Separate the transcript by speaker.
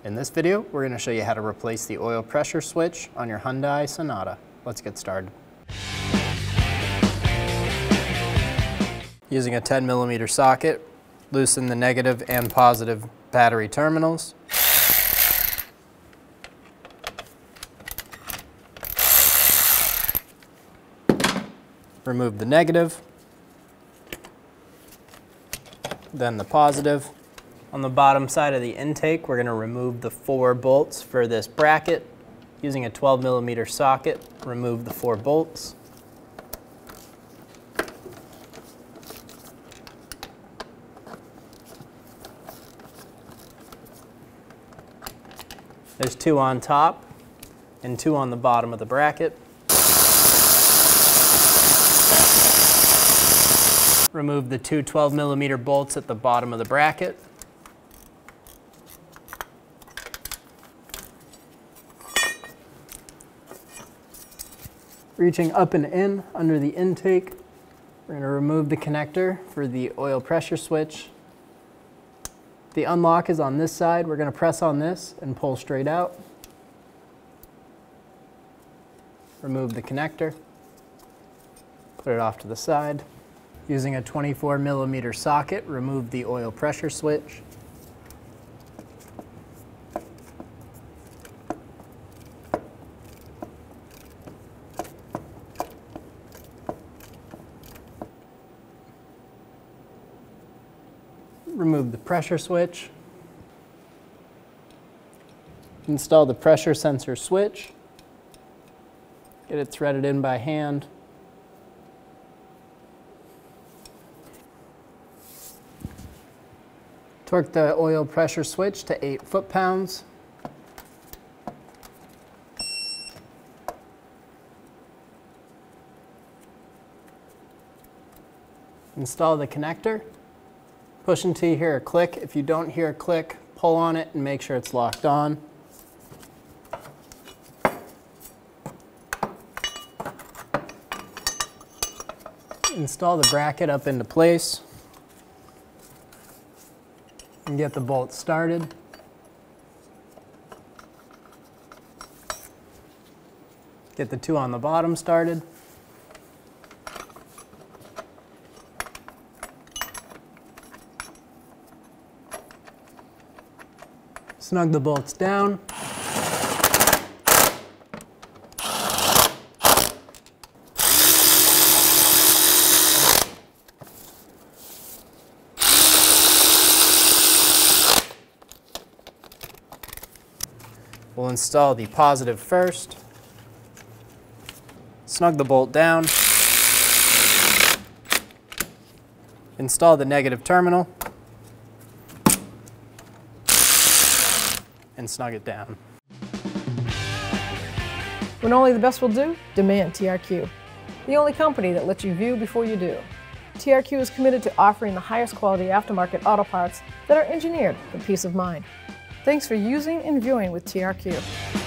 Speaker 1: In this video, we're going to show you how to replace the oil pressure switch on your Hyundai Sonata. Let's get started. Using a 10mm socket, loosen the negative and positive battery terminals. Remove the negative, then the positive. On the bottom side of the intake, we're going to remove the 4 bolts for this bracket. Using a 12mm socket, remove the 4 bolts. There's 2 on top and 2 on the bottom of the bracket. Remove the 2 12mm bolts at the bottom of the bracket. Reaching up and in under the intake, we're going to remove the connector for the oil pressure switch. The unlock is on this side. We're going to press on this and pull straight out. Remove the connector. Put it off to the side. Using a 24mm socket, remove the oil pressure switch. Remove the pressure switch. Install the pressure sensor switch. Get it threaded in by hand. Torque the oil pressure switch to 8 foot-pounds. Install the connector. Push until you hear a click. If you don't hear a click, pull on it and make sure it's locked on. Install the bracket up into place and get the bolt started. Get the 2 on the bottom started. Snug the bolts down. We'll install the positive first. Snug the bolt down. Install the negative terminal. And snug it down.
Speaker 2: When only the best will do, demand TRQ. The only company that lets you view before you do. TRQ is committed to offering the highest quality aftermarket auto parts that are engineered for peace of mind. Thanks for using and viewing with TRQ.